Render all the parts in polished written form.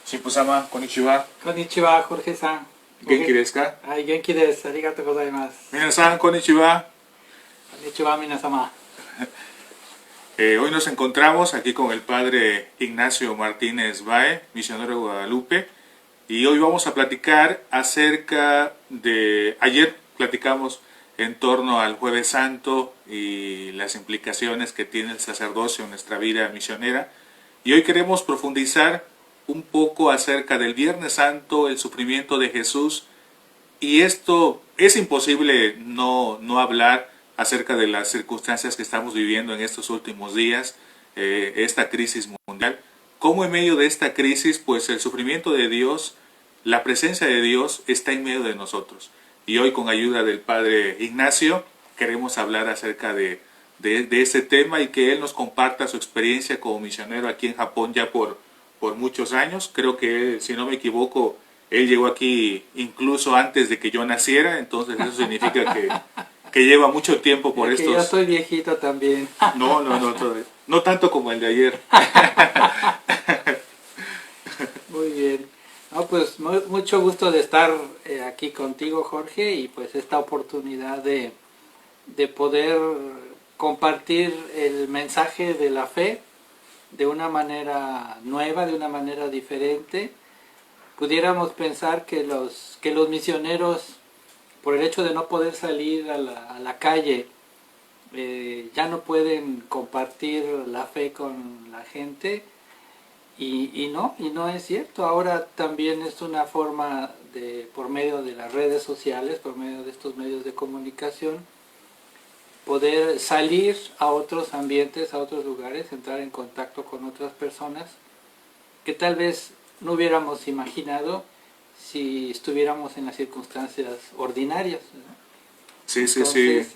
Shipusama, konnichiwa. Konnichiwa, Jorge-san. Genki desu ka? Genki desu. Arigatou gozaimasu. Minasan, konnichiwa. Konnichiwa, minasama. Hoy nos encontramos aquí con el padre Ignacio Martínez Bae, misionero de Guadalupe, y hoy vamos a platicar acerca de... Ayer platicamos en torno al Jueves Santo y las implicaciones que tiene el sacerdocio en nuestra vida misionera, y hoy queremos profundizar un poco acerca del Viernes Santo, el sufrimiento de Jesús, y esto es imposible no hablar acerca de las circunstancias que estamos viviendo en estos últimos días, esta crisis mundial. Cómo en medio de esta crisis, pues el sufrimiento de Dios, la presencia de Dios está en medio de nosotros. Y hoy, con ayuda del Padre Ignacio, queremos hablar acerca de ese tema y que él nos comparta su experiencia como misionero aquí en Japón ya por muchos años. Creo que, si no me equivoco, él llegó aquí incluso antes de que yo naciera, entonces eso significa que lleva mucho tiempo por estos... Yo soy viejito también. No tanto como el de ayer. Muy bien. No, pues mucho gusto de estar aquí contigo, Jorge, y pues esta oportunidad de poder compartir el mensaje de la fe de una manera nueva, de una manera diferente. Pudiéramos pensar que los misioneros, por el hecho de no poder salir a la calle, ya no pueden compartir la fe con la gente, y no es cierto. Ahora también es una forma por medio de las redes sociales, por medio de estos medios de comunicación, poder salir a otros ambientes, a otros lugares, entrar en contacto con otras personas que tal vez no hubiéramos imaginado si estuviéramos en las circunstancias ordinarias, ¿no? Sí.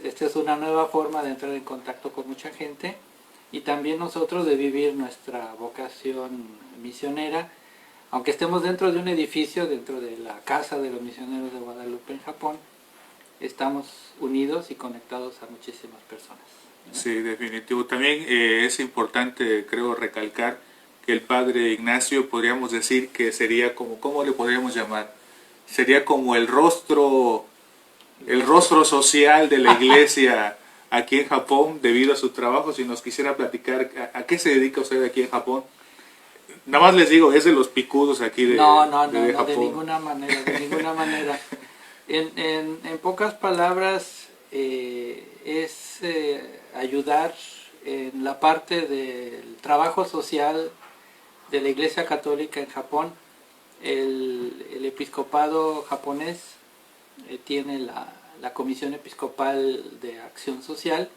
Esta es una nueva forma de entrar en contacto con mucha gente y también nosotros de vivir nuestra vocación misionera, aunque estemos dentro de un edificio, dentro de la casa de los misioneros de Guadalupe en Japón. Estamos unidos y conectados a muchísimas personas, ¿no? Sí, definitivo. También es importante, creo, recalcar que el Padre Ignacio, podríamos decir que sería como, ¿cómo le podríamos llamar? Sería como el rostro social de la iglesia aquí en Japón debido a su trabajo. Si nos quisiera platicar, ¿a qué se dedica usted aquí en Japón? Nada más les digo, es de los picudos aquí de Japón. De ninguna manera. En pocas palabras, es ayudar en la parte del trabajo social de la Iglesia Católica en Japón. El episcopado japonés tiene la Comisión Episcopal de Acción Social,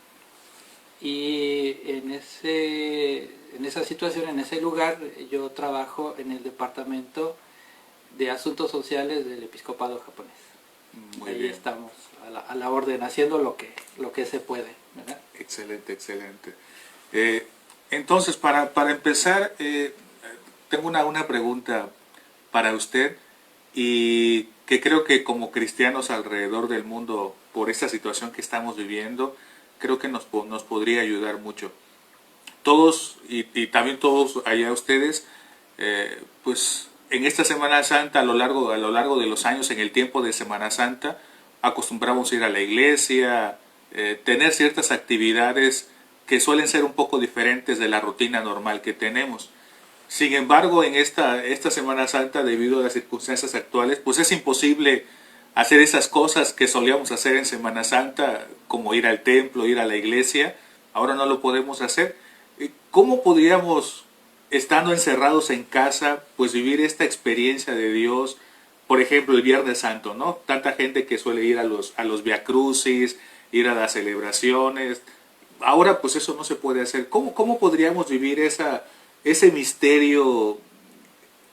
y en esa situación, en ese lugar, yo trabajo en el Departamento de Asuntos Sociales del Episcopado japonés. Muy Ahí bien. estamos a la orden, haciendo lo que se puede, ¿verdad? Excelente. Entonces, para empezar, tengo una pregunta para usted, y que creo que como cristianos alrededor del mundo, por esta situación que estamos viviendo, creo que nos podría ayudar mucho. Todos, y también todos allá ustedes, pues en esta Semana Santa, a lo largo de los años, en el tiempo de Semana Santa, acostumbramos a ir a la iglesia, tener ciertas actividades que suelen ser un poco diferentes de la rutina normal que tenemos. Sin embargo, en esta Semana Santa, debido a las circunstancias actuales, pues es imposible hacer esas cosas que solíamos hacer en Semana Santa, como ir al templo, ir a la iglesia. Ahora no lo podemos hacer. ¿Cómo podríamos, estando encerrados en casa, pues vivir esta experiencia de Dios? Por ejemplo, el Viernes Santo, ¿no? Tanta gente que suele ir a los viacrucis, ir a las celebraciones. Ahora pues eso no se puede hacer. ¿Cómo podríamos vivir ese misterio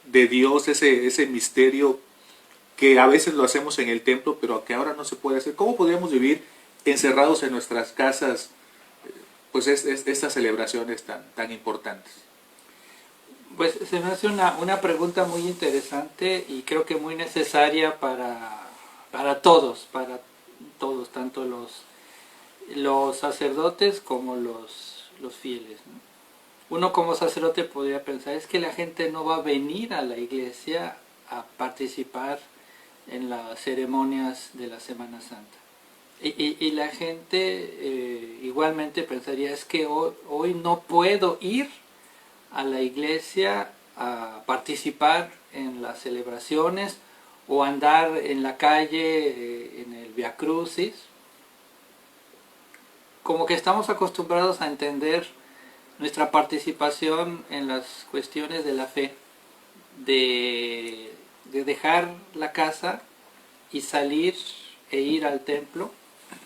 de Dios, ese misterio que a veces lo hacemos en el templo, pero que ahora no se puede hacer? ¿Cómo podríamos vivir encerrados en nuestras casas, pues estas celebraciones tan importantes? Pues se me hace una pregunta muy interesante y creo que muy necesaria para todos, tanto los sacerdotes como los fieles, ¿no? uno como sacerdote podría pensar, es que la gente no va a venir a la iglesia a participar en las ceremonias de la Semana Santa. Y la gente igualmente pensaría, es que hoy no puedo ir a la iglesia a participar en las celebraciones o andar en la calle en el Via Crucis. Como que estamos acostumbrados a entender nuestra participación en las cuestiones de la fe, de dejar la casa y salir e ir al templo,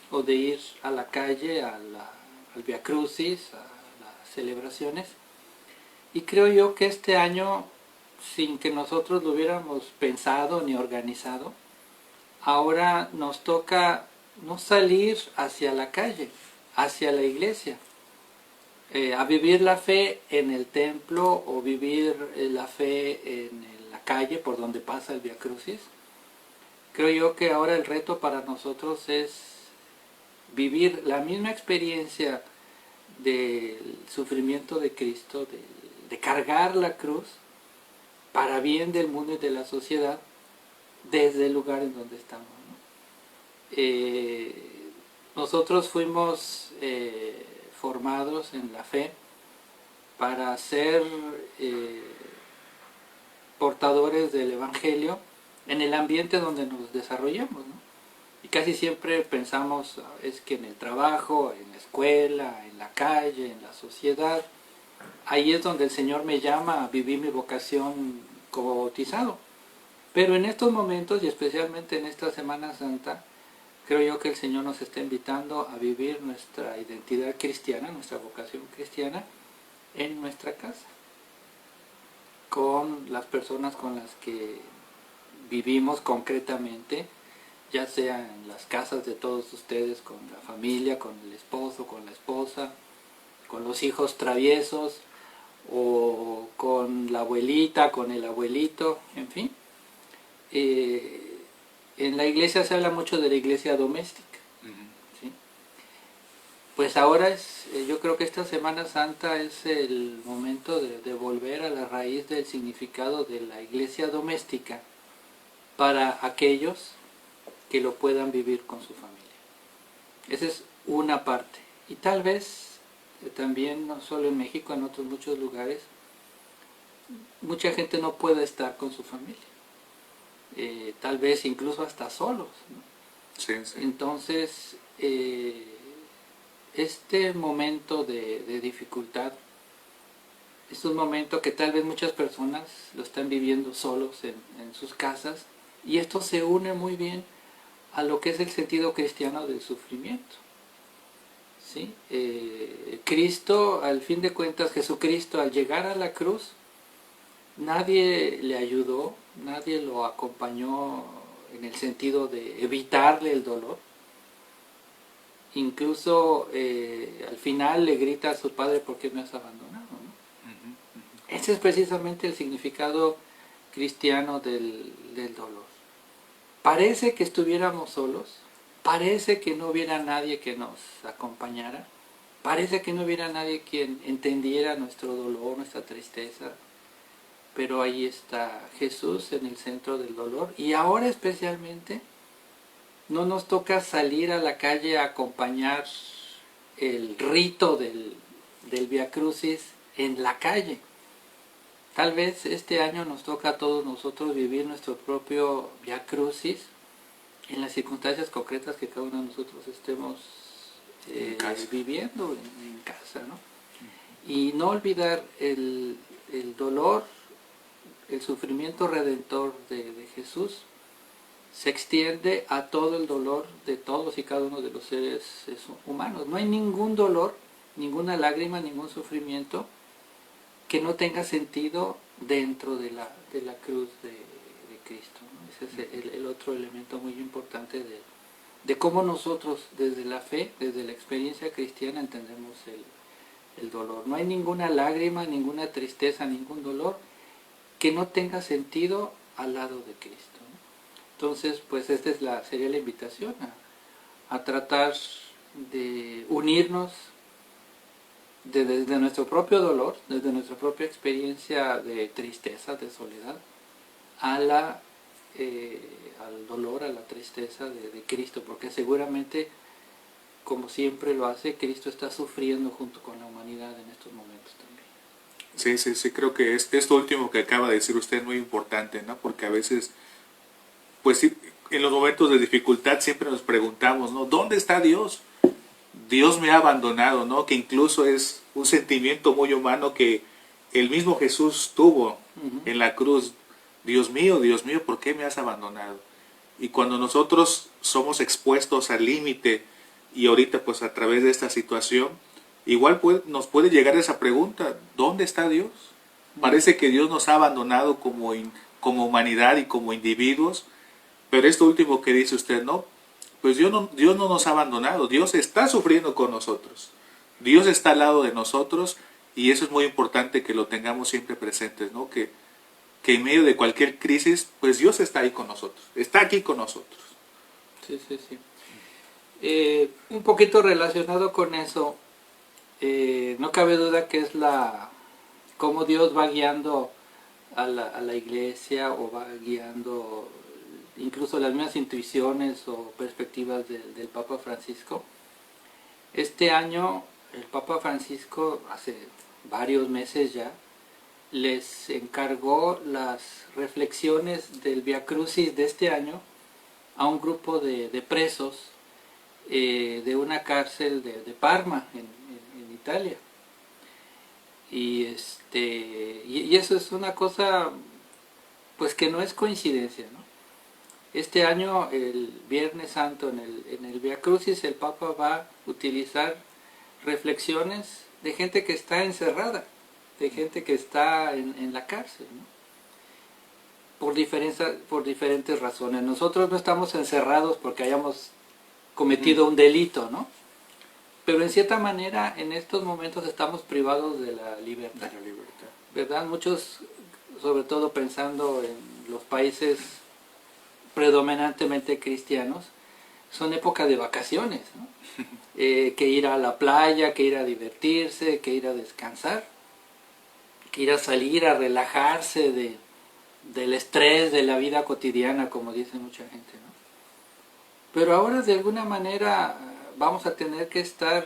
o de ir a la calle, al Via Crucis, a las celebraciones. Y creo yo que este año, sin que nosotros lo hubiéramos pensado ni organizado, ahora nos toca no salir hacia la calle, hacia la iglesia, a vivir la fe en el templo o vivir la fe en la calle por donde pasa el Via Crucis. Creo yo que ahora el reto para nosotros es vivir la misma experiencia del sufrimiento de Cristo, de cargar la cruz para bien del mundo y de la sociedad desde el lugar en donde estamos, ¿no? Nosotros fuimos formados en la fe para ser portadores del Evangelio en el ambiente donde nos desarrollamos, ¿no? Y casi siempre pensamos es que en el trabajo, en la escuela, en la calle, en la sociedad, ahí es donde el Señor me llama a vivir mi vocación como bautizado. Pero en estos momentos, y especialmente en esta Semana Santa, creo yo que el Señor nos está invitando a vivir nuestra identidad cristiana, nuestra vocación cristiana, en nuestra casa, con las personas con las que vivimos concretamente, ya sea en las casas de todos ustedes, con la familia, con el esposo, con la esposa, con los hijos traviesos, o con la abuelita, con el abuelito, en fin. En la iglesia se habla mucho de la iglesia doméstica, ¿sí? Pues ahora yo creo que esta Semana Santa es el momento de volver a la raíz del significado de la iglesia doméstica para aquellos que lo puedan vivir con su familia. Esa es una parte. Y tal vez también, no solo en México, en otros muchos lugares, mucha gente no puede estar con su familia. Tal vez incluso hasta solos, ¿no? Sí, sí. Entonces, este momento de dificultad es un momento que tal vez muchas personas lo están viviendo solos en sus casas, y esto se une muy bien a lo que es el sentido cristiano del sufrimiento, ¿sí? Cristo, al fin de cuentas, Jesucristo, al llegar a la cruz, nadie le ayudó, nadie lo acompañó en el sentido de evitarle el dolor. Incluso al final le grita a su padre, ¿por qué me has abandonado?, ¿no? Ese es precisamente el significado cristiano del dolor. Parece que estuviéramos solos, parece que no hubiera nadie que nos acompañara, parece que no hubiera nadie quien entendiera nuestro dolor, nuestra tristeza, pero ahí está Jesús en el centro del dolor. Y ahora especialmente no nos toca salir a la calle a acompañar el rito del Via Crucis en la calle. Tal vez este año nos toca a todos nosotros vivir nuestro propio Via Crucis en las circunstancias concretas que cada uno de nosotros estemos viviendo en casa, ¿no? Y no olvidar el dolor, el sufrimiento redentor de Jesús se extiende a todo el dolor de todos y cada uno de los seres humanos. No hay ningún dolor, ninguna lágrima, ningún sufrimiento que no tenga sentido dentro de la cruz de Cristo, ¿no? Ese es el otro elemento muy importante de cómo nosotros desde la fe, desde la experiencia cristiana entendemos el dolor. No hay ninguna lágrima, ninguna tristeza, ningún dolor que no tenga sentido al lado de Cristo, ¿no? Entonces, pues esta sería la invitación a tratar de unirnos desde nuestro propio dolor, desde nuestra propia experiencia de tristeza, de soledad, a al dolor, a la tristeza de Cristo, porque seguramente, como siempre lo hace, Cristo está sufriendo junto con la humanidad en estos momentos también. Sí, sí, sí, creo que esto último que acaba de decir usted es muy importante, ¿no? Porque a veces, pues sí, en los momentos de dificultad siempre nos preguntamos, ¿no? ¿Dónde está Dios? Dios me ha abandonado, ¿no? Que incluso es un sentimiento muy humano que el mismo Jesús tuvo en la cruz. Dios mío, ¿por qué me has abandonado? Y cuando nosotros somos expuestos al límite, y ahorita pues a través de esta situación, igual nos puede llegar esa pregunta, ¿dónde está Dios? Parece que Dios nos ha abandonado como humanidad y como individuos, pero esto último que dice usted, no, pues Dios no nos ha abandonado, Dios está sufriendo con nosotros, Dios está al lado de nosotros, y eso es muy importante que lo tengamos siempre presentes, ¿no? Que en medio de cualquier crisis, pues Dios está ahí con nosotros, está aquí con nosotros. Sí, sí, sí. Un poquito relacionado con eso, no cabe duda que es cómo Dios va guiando a la iglesia, o va guiando incluso las mismas intuiciones o perspectivas del Papa Francisco. Este año el Papa Francisco, hace varios meses ya, les encargó las reflexiones del Via Crucis de este año a un grupo de presos de una cárcel de Parma, en Italia. Y eso es una cosa pues que no es coincidencia, ¿no? Este año, el Viernes Santo, en el Via Crucis, el Papa va a utilizar reflexiones de gente que está encerrada, de gente que está en la cárcel, ¿no? Por diferentes razones. Nosotros no estamos encerrados porque hayamos cometido un delito, ¿no? Pero en cierta manera, en estos momentos estamos privados de la libertad. De la libertad. ¿Verdad? Muchos, sobre todo pensando en los países predominantemente cristianos, son época de vacaciones, ¿no? Que ir a la playa, que ir a divertirse, que ir a descansar, que ir a salir a relajarse del estrés de la vida cotidiana, como dice mucha gente, ¿no? Pero ahora de alguna manera vamos a tener que estar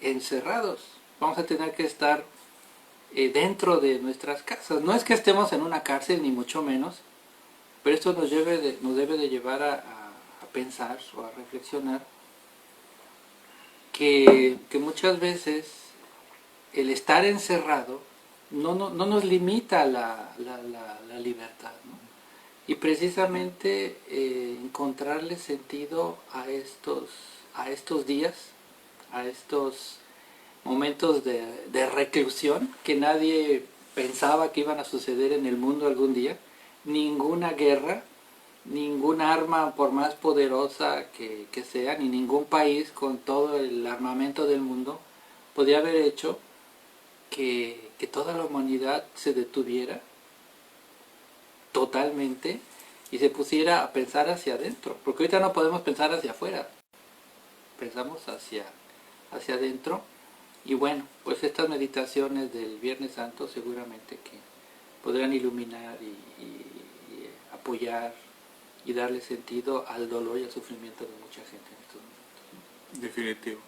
encerrados, vamos a tener que estar dentro de nuestras casas. No es que estemos en una cárcel, ni mucho menos, pero esto nos debe de llevar a pensar o a reflexionar que muchas veces el estar encerrado no nos limita la libertad, ¿no? Y precisamente encontrarle sentido a estos días, a estos momentos de reclusión que nadie pensaba que iban a suceder en el mundo algún día. Ninguna guerra, ningún arma, por más poderosa que sea, ni ningún país con todo el armamento del mundo podía haber hecho que toda la humanidad se detuviera totalmente y se pusiera a pensar hacia adentro, porque ahorita no podemos pensar hacia afuera, pensamos hacia adentro. Y bueno, pues estas meditaciones del Viernes Santo seguramente que podrán iluminar y apoyar y darle sentido al dolor y al sufrimiento de mucha gente en estos momentos. Definitivo.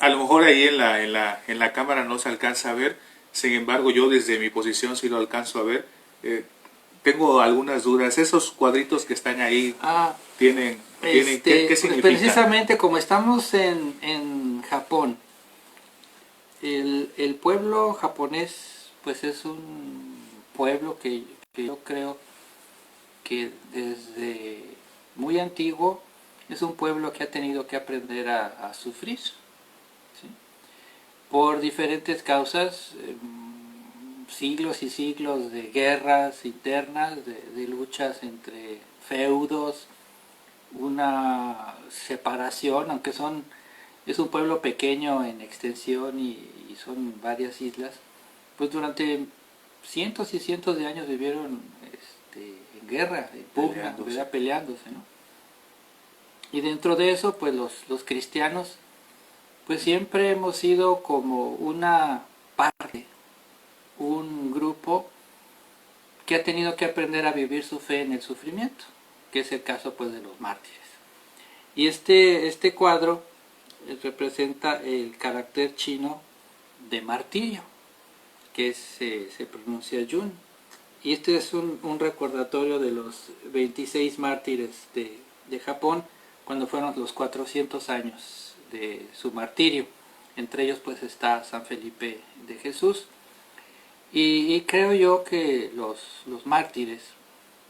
A lo mejor ahí en la cámara no se alcanza a ver, sin embargo yo desde mi posición sí lo alcanzo a ver. Tengo algunas dudas. Esos cuadritos que están ahí tienen ¿qué pues significa? precisamente como estamos en Japón, el pueblo japonés pues es un pueblo que yo creo que desde muy antiguo es un pueblo que ha tenido que aprender a sufrir, ¿sí? Por diferentes causas, siglos y siglos de guerras internas, de luchas entre feudos, una separación, aunque es un pueblo pequeño en extensión y son varias islas, pues durante cientos y cientos de años vivieron en guerra, en pugna, peleándose, ¿no? Y dentro de eso, pues los cristianos pues siempre hemos sido como una parte, un grupo que ha tenido que aprender a vivir su fe en el sufrimiento, que es el caso pues de los mártires. Y este cuadro representa el carácter chino de martirio, que se pronuncia Yun. Y este es un recordatorio de los 26 mártires de Japón, cuando fueron los 400 años de su martirio. Entre ellos pues está San Felipe de Jesús. Y creo yo que los mártires,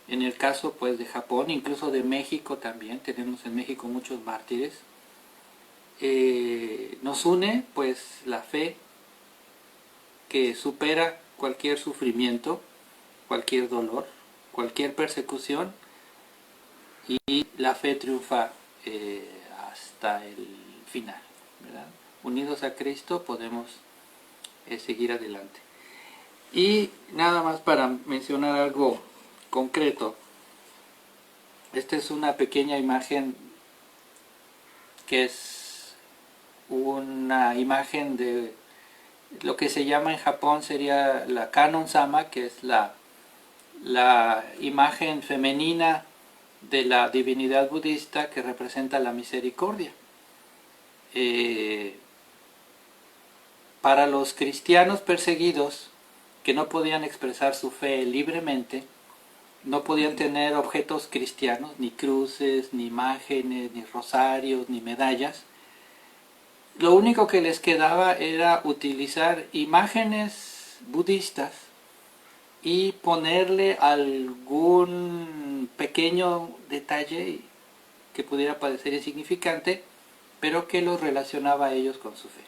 en el caso pues de Japón, incluso de México también, tenemos en México muchos mártires, nos une pues la fe que supera cualquier sufrimiento, cualquier dolor, cualquier persecución, y la fe triunfa hasta el final, ¿verdad? Unidos a Cristo podemos seguir adelante. Y nada más para mencionar algo concreto, esta es una pequeña imagen que es una imagen de lo que se llama en Japón sería la Kannon-sama, que es la imagen femenina de la divinidad budista que representa la misericordia. Para los cristianos perseguidos que no podían expresar su fe libremente, no podían tener objetos cristianos, ni cruces, ni imágenes, ni rosarios, ni medallas, lo único que les quedaba era utilizar imágenes budistas y ponerle algún pequeño detalle que pudiera parecer insignificante, pero que los relacionaba a ellos con su fe.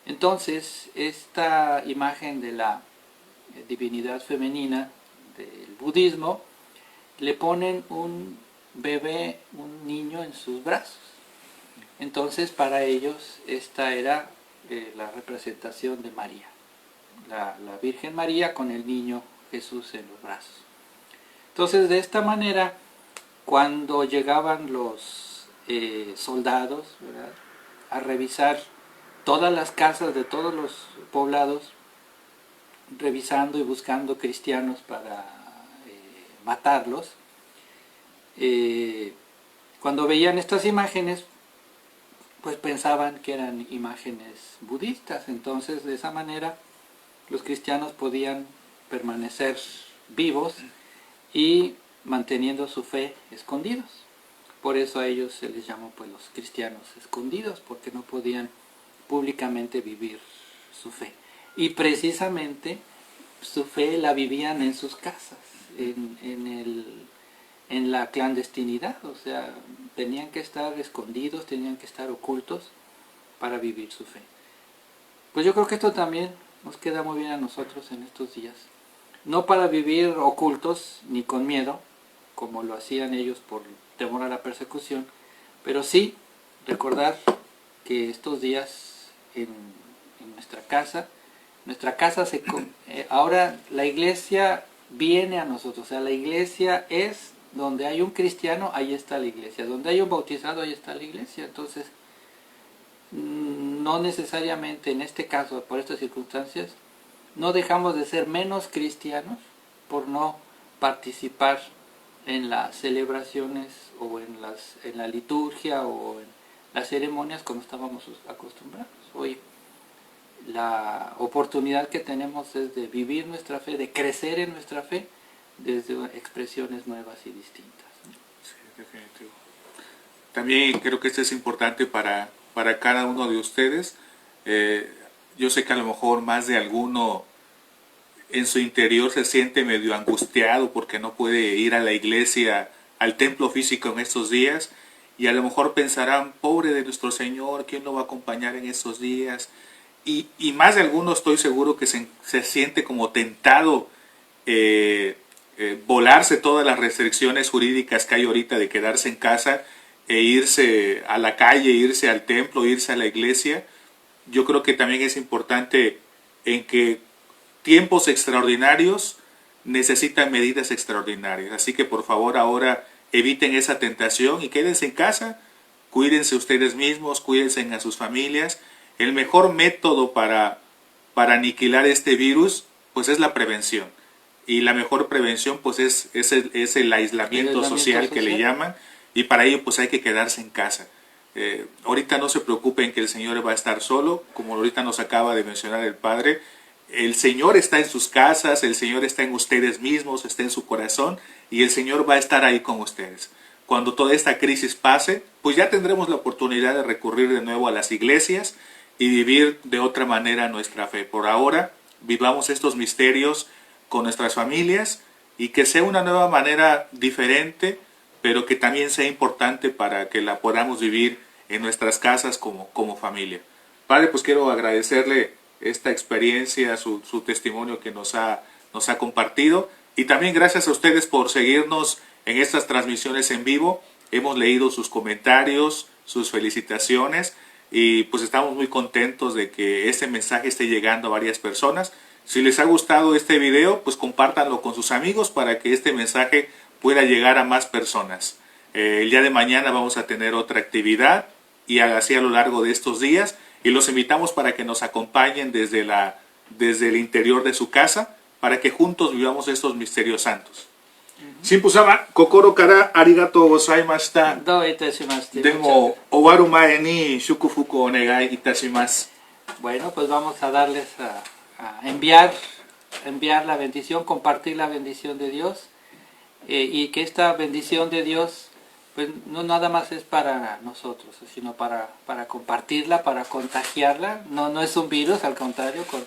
Entonces, esta imagen de la divinidad femenina del budismo, le ponen un bebé, un niño en sus brazos. Entonces, para ellos, esta era la representación de María, la Virgen María con el niño Jesús en los brazos. Entonces, de esta manera, cuando llegaban los soldados, ¿verdad?, a revisar todas las casas de todos los poblados, revisando y buscando cristianos para matarlos, cuando veían estas imágenes, pues pensaban que eran imágenes budistas. Entonces, de esa manera, los cristianos podían permanecer vivos y manteniendo su fe escondidos. Por eso a ellos se les llamó pues los cristianos escondidos, porque no podían públicamente vivir su fe. Y precisamente su fe la vivían en sus casas, en la clandestinidad, o sea, tenían que estar escondidos, tenían que estar ocultos para vivir su fe. Pues yo creo que esto también nos queda muy bien a nosotros en estos días. No para vivir ocultos ni con miedo, como lo hacían ellos por temor a la persecución, pero sí recordar que estos días en nuestra casa ahora la iglesia viene a nosotros, o sea, la iglesia es donde hay un cristiano, ahí está la iglesia, donde hay un bautizado, ahí está la iglesia. Entonces, no necesariamente en este caso, por estas circunstancias, no dejamos de ser menos cristianos por no participar en las celebraciones o en la liturgia o en las ceremonias como estábamos acostumbrados. Hoy la oportunidad que tenemos es de vivir nuestra fe, de crecer en nuestra fe desde expresiones nuevas y distintas. Sí, definitivo. También creo que esto es importante para cada uno de ustedes. Yo sé que a lo mejor más de alguno en su interior se siente medio angustiado porque no puede ir a la iglesia, al templo físico en estos días, y a lo mejor pensarán, pobre de nuestro Señor, ¿quién lo va a acompañar en estos días? Y más de alguno estoy seguro que se siente como tentado volarse todas las restricciones jurídicas que hay ahorita de quedarse en casa e irse a la calle, irse al templo, irse a la iglesia. Yo creo que también es importante en que tiempos extraordinarios necesitan medidas extraordinarias. Así que por favor ahora eviten esa tentación y quédense en casa, cuídense ustedes mismos, cuídense a sus familias el mejor método para aniquilar este virus pues es la prevención. Y la mejor prevención pues es el aislamiento social que le llaman, y para ello pues hay que quedarse en casa. Ahorita no se preocupen que el Señor va a estar solo, como ahorita nos acaba de mencionar el Padre. El Señor está en sus casas, el Señor está en ustedes mismos, está en su corazón, y el Señor va a estar ahí con ustedes. Cuando toda esta crisis pase, pues ya tendremos la oportunidad de recurrir de nuevo a las iglesias y vivir de otra manera nuestra fe. Por ahora, vivamos estos misterios con nuestras familias, y que sea una nueva manera diferente, pero que también sea importante para que la podamos vivir en nuestras casas como familia. Padre, pues quiero agradecerle esta experiencia, su testimonio que nos ha compartido, y también gracias a ustedes por seguirnos en estas transmisiones en vivo. Hemos leído sus comentarios, sus felicitaciones, y pues estamos muy contentos de que este mensaje esté llegando a varias personas. Si les ha gustado este video, pues compártanlo con sus amigos para que este mensaje pueda llegar a más personas. El día de mañana vamos a tener otra actividad, y así a lo largo de estos días, y los invitamos para que nos acompañen desde el interior de su casa, para que juntos vivamos estos misterios santos. Shinpu-sama, kokoro kara arigatou gozaimashita. Do itashimashite. Demo, owaru mae ni shukufuku onegai itashimasu. Bueno, pues vamos a darles a enviar la bendición, compartir la bendición de Dios, y que esta bendición de Dios pues no nada más es para nosotros, sino para compartirla, para contagiarla. No es un virus, al contrario, con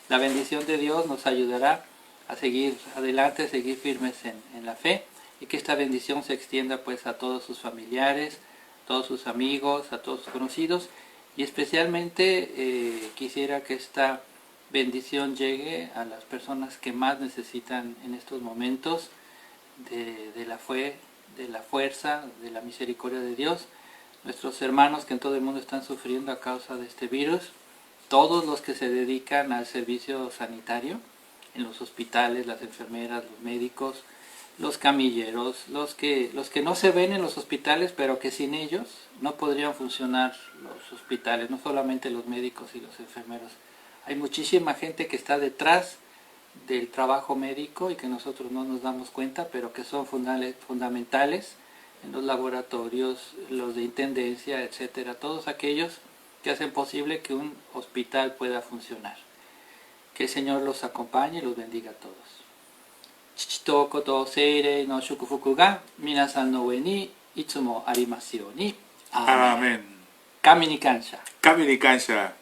la bendición de Dios nos ayudará a seguir adelante, a seguir firmes en la fe, y que esta bendición se extienda pues a todos sus familiares, todos sus amigos, a todos sus conocidos, y especialmente quisiera que esta bendición llegue a las personas que más necesitan en estos momentos de la fe, de la fuerza, de la misericordia de Dios. Nuestros hermanos que en todo el mundo están sufriendo a causa de este virus, todos los que se dedican al servicio sanitario, en los hospitales, las enfermeras, los médicos, los camilleros, los que no se ven en los hospitales, pero que sin ellos no podrían funcionar los hospitales, no solamente los médicos y los enfermeros. Hay muchísima gente que está detrás del trabajo médico y que nosotros no nos damos cuenta, pero que son fundamentales en los laboratorios, los de intendencia, etcétera, todos aquellos que hacen posible que un hospital pueda funcionar. Que el Señor los acompañe y los bendiga a todos. Chichitoko to seirei no shukufuku ga minasan no ue ni itsumo arimasu you ni. Amén. Kami ni kansha. Kami ni kansha.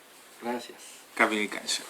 Gracias. Kami ni kansha.